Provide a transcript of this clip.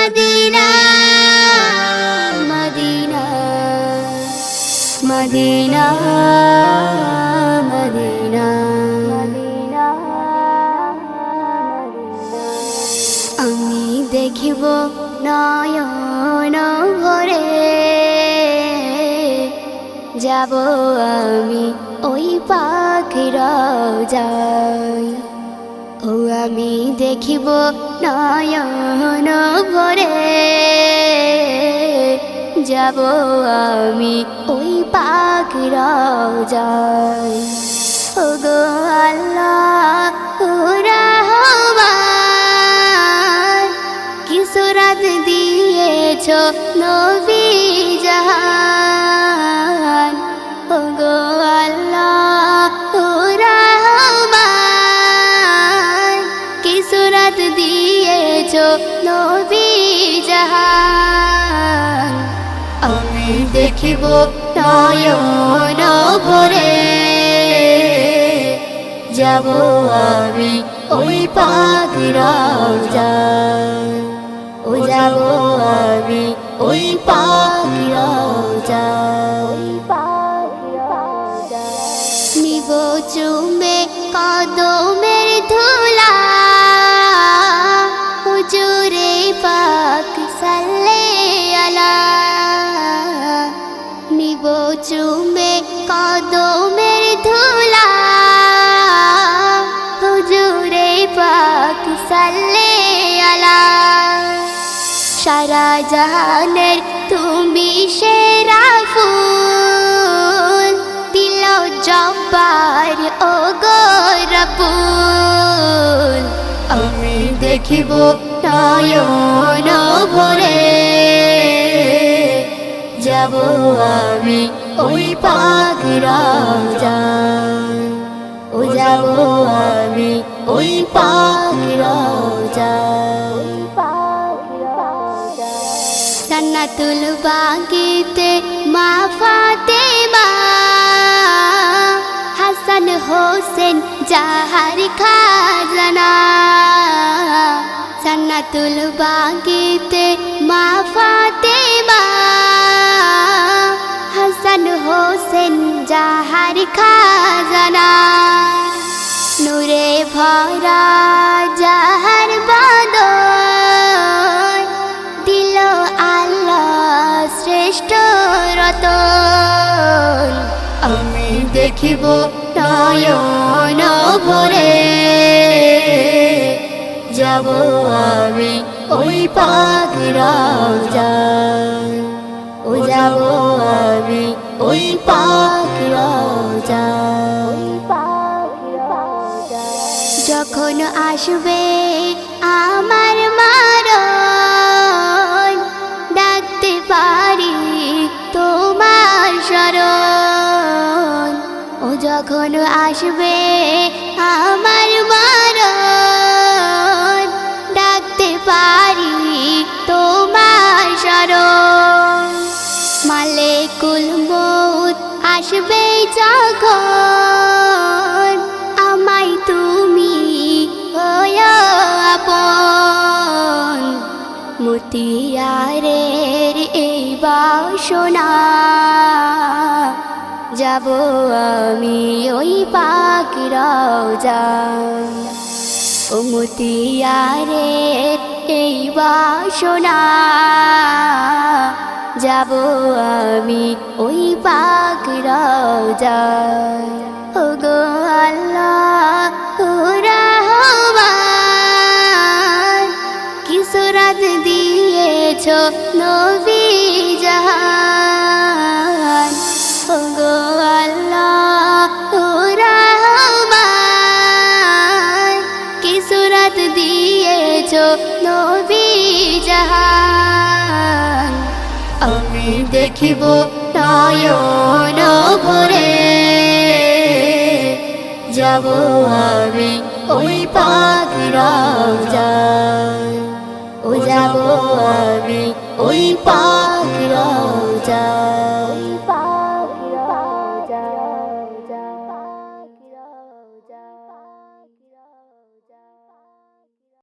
Medina Medina Medina Medina Medina আমি দেখিব নয়ন ভরে যাব আমি ওই পাখির রওজায় ও আমি দেখিব নয়ন ভরে যাব আমি ওই পাখির রওজায় ও গো আল্লাহ ও রহমান কি সুরাত দিয়েছ নবী জাহান ও গো আল্লাহ ও রহমান কি সুরাত দিয়েছ নবী জাহান আমি দেখিব নয়ন ভরে যাব আমি ওই পাখির রওজায় ও যাব আমি ওই পাখির রওজায় নিব চুমে কদমের ধুলা হুজুরে পাক সাল্লাল্লাহু আলা নিব চুমে কদমের ধুলা হুজুরে পাক সাল্লাল্লাহু আলা সারা জাহানের তুমি সেরা ফুল দিল জব্বার ও গো রব্বুল আমি দেখিব নয়ন ভরে যাব আমি ওই পাখির রওজায় ও যাব আমি ওই পাখির রওজায় জান্নাতুল বাগিতে মা ফাতেমা হাসান হোসেন জাহার খাজানা জান্নাতুল বাগিতে মা ফাতেমা হাসান হোসেন জাহার খাজানা নূরে ভরা জাহার বাদর দিল আল্লাহ শ্রেষ্ঠ রতন আমি দেখিব নয়ন ভরে যাব আমি ওই পাখির রওজায় ও যাব আমি ওই পাখির রওজায় যখন আসবে আমার মারণ ডাকতে পারি তোমার শরণ ও যখন আসবে আমার মারণ ডাকতে পারি তোমার শরণ মালেকুল মউত আসবে যখন আমায় তুমি হয় আপন মতিয়ারের এই বাসনা যাব আমি ওই পাখির রওজায় ও মতিয়ারের এই বাসনা যাব আমি ওই পাখির রওজায় ও গো আল্লাহ ও রহমান কি সুরাত দিয়েছ নবী জাহান ও গো আল্লাহ ও রহমান কি সুরাত দিয়েছ নবী জাহান আমি দেখিব নয়ন ভরে যাব আমি ওই পাখির রওজায়